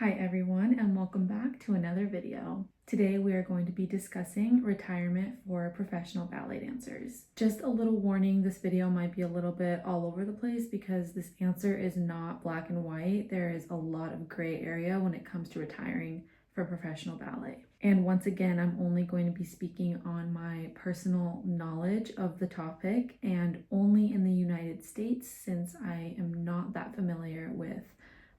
Hi everyone, and welcome back to another video. Today we are going to be discussing retirement for professional ballet dancers. Just a little warning, this video might be a little bit all over the place because this answer is not black and white. There is a lot of gray area when it comes to retiring for professional ballet. And once again, I'm only going to be speaking on my personal knowledge of the topic and only in the United States, since I am not that familiar with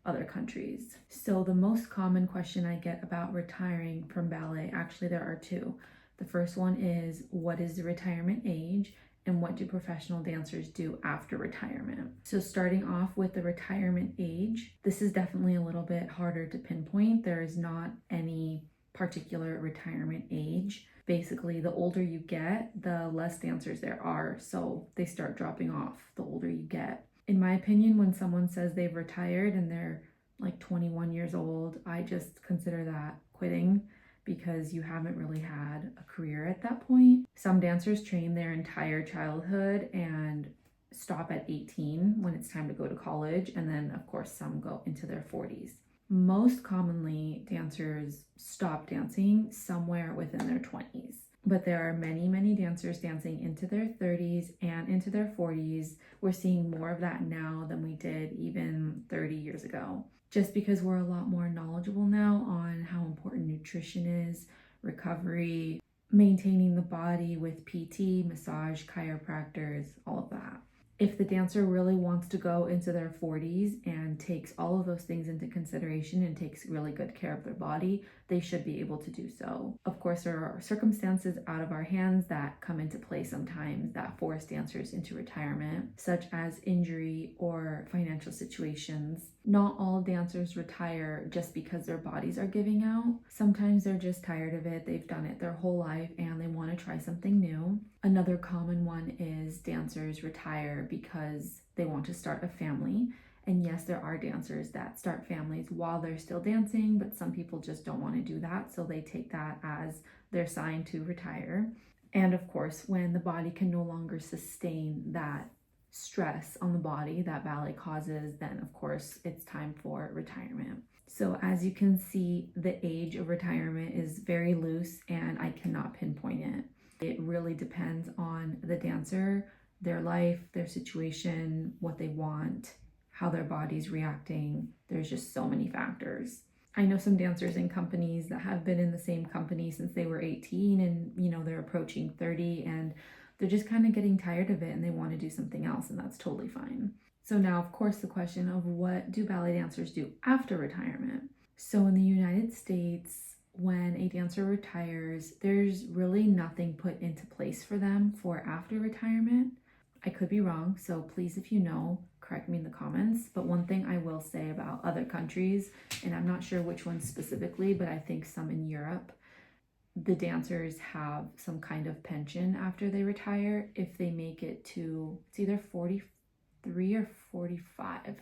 other countries. So the most common question I get about retiring from ballet, actually there are two. The first one is, what is the retirement age and what do professional dancers do after retirement? So starting off with the retirement age, this is definitely a little bit harder to pinpoint. There is not any particular retirement age. Basically, the older you get, the less dancers there are, so they start dropping off the older you get. In my opinion, when someone says they've retired and they're like 21 years old, I just consider that quitting because you haven't really had a career at that point. Some dancers train their entire childhood and stop at 18 when it's time to go to college, and then of course some go into their 40s. Most commonly, dancers stop dancing somewhere within their 20s. But there are many dancers dancing into their 30s and into their 40s. We're seeing more of that now than we did even 30 years ago. Just because we're a lot more knowledgeable now on how important nutrition is, recovery, maintaining the body with PT, massage, chiropractors, all of that. If the dancer really wants to go into their 40s and takes all of those things into consideration and takes really good care of their body, they should be able to do so. Of course, there are circumstances out of our hands that come into play sometimes that force dancers into retirement, such as injury or financial situations. Not all dancers retire just because their bodies are giving out. Sometimes they're just tired of it. They've done it their whole life and they want to try something new. Another common one is dancers retire because they want to start a family. And yes, there are dancers that start families while they're still dancing, but some people just don't want to do that, so they take that as their sign to retire. And of course, when the body can no longer sustain that stress on the body that ballet causes, then of course it's time for retirement. So as you can see, the age of retirement is very loose and I cannot pinpoint it. It really depends on the dancer, their life, their situation, what they want, how their body's reacting. There's just so many factors. I know some dancers in companies that have been in the same company since they were 18 and they're approaching 30 and they're just kind of getting tired of it and they want to do something else, and that's totally fine. So now, of course, the question of what do ballet dancers do after retirement? So in the United States, when a dancer retires, there's really nothing put into place for them for after retirement. I could be wrong, so please, if you know, correct me in the comments. But one thing I will say about other countries, and I'm not sure which ones specifically, but I think some in Europe, the dancers have some kind of pension after they retire if they make it to, it's either 43 or 45. I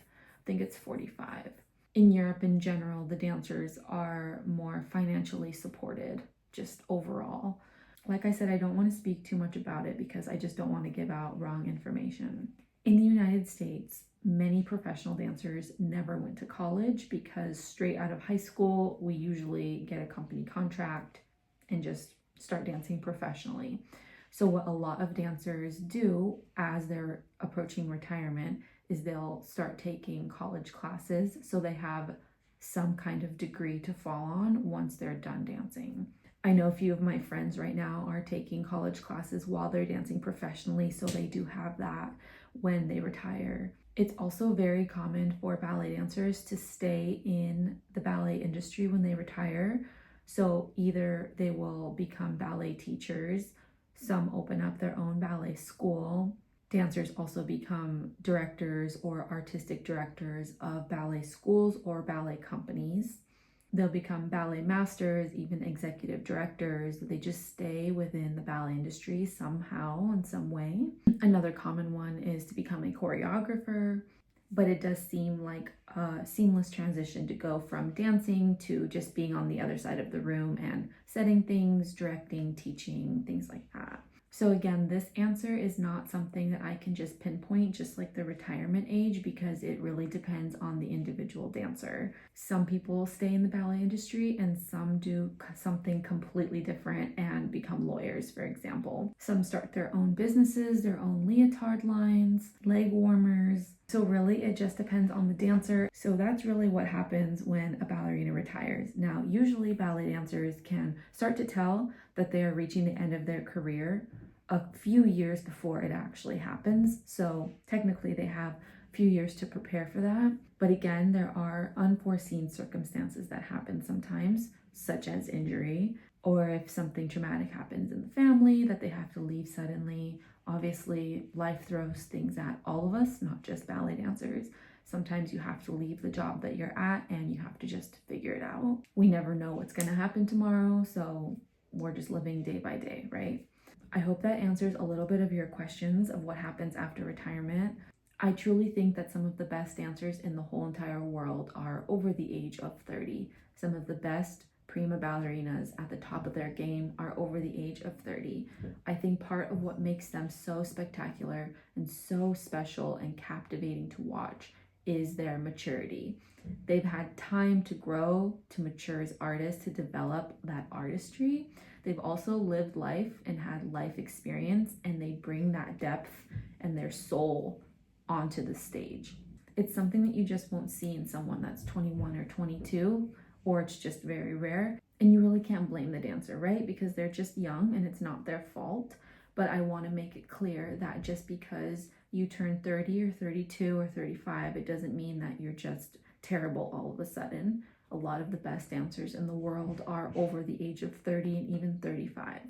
think it's 45. In Europe in general, the dancers are more financially supported, just overall. Like I said, I don't want to speak too much about it because I just don't want to give out wrong information. In the United States, many professional dancers never went to college because straight out of high school, we usually get a company contract and just start dancing professionally. So what a lot of dancers do as they're approaching retirement is they'll start taking college classes so they have some kind of degree to fall on once they're done dancing. I know a few of my friends right now are taking college classes while they're dancing professionally, so they do have that when they retire. It's also very common for ballet dancers to stay in the ballet industry when they retire. So either they will become ballet teachers, some open up their own ballet school. Dancers also become directors or artistic directors of ballet schools or ballet companies. They'll become ballet masters, even executive directors. They just stay within the ballet industry somehow, in some way. Another common one is to become a choreographer, but it does seem like a seamless transition to go from dancing to just being on the other side of the room and setting things, directing, teaching, things like that. So again, this answer is not something that I can just pinpoint, just like the retirement age, because it really depends on the individual dancer. Some people stay in the ballet industry and some do something completely different and become lawyers, for example. Some start their own businesses, their own leotard lines, leg warmers. So really, it just depends on the dancer. So that's really what happens when a ballerina retires. Now, usually ballet dancers can start to tell that they are reaching the end of their career a few years before it actually happens. So technically they have a few years to prepare for that. But again, there are unforeseen circumstances that happen sometimes, such as injury, or if something traumatic happens in the family that they have to leave suddenly. Obviously, life throws things at all of us, not just ballet dancers. Sometimes you have to leave the job that you're at and you have to just figure it out. We never know what's going to happen tomorrow, so we're just living day by day, right? I hope that answers a little bit of your questions of what happens after retirement. I truly think that some of the best dancers in the whole entire world are over the age of 30. Some of the best prima ballerinas at the top of their game are over the age of 30. I think part of what makes them so spectacular and so special and captivating to watch is their maturity. They've had time to grow, to mature as artists, to develop that artistry. They've also lived life and had life experience, and they bring that depth and their soul onto the stage. It's something that you just won't see in someone that's 21 or 22, or it's just very rare. And you really can't blame the dancer, right? Because they're just young and it's not their fault. But I want to make it clear that just because you turn 30 or 32 or 35, it doesn't mean that you're just terrible all of a sudden. A lot of the best dancers in the world are over the age of 30 and even 35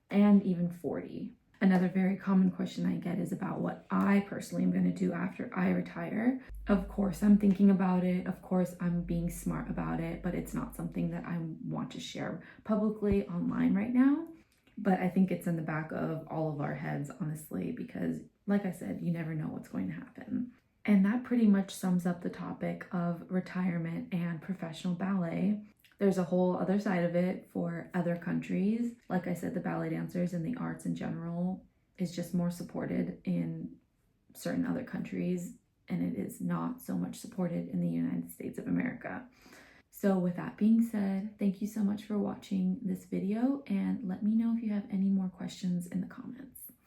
and even 40. Another very common question I get is about what I personally am going to do after I retire. Of course, I'm thinking about it. Of course, I'm being smart about it, but it's not something that I want to share publicly online right now. But I think it's in the back of all of our heads, honestly, because like I said, you never know what's going to happen. And that pretty much sums up the topic of retirement and professional ballet. There's a whole other side of it for other countries. Like I said, the ballet dancers and the arts in general is just more supported in certain other countries, and it is not so much supported in the United States of America. So with that being said, thank you so much for watching this video, and let me know if you have any more questions in the comments.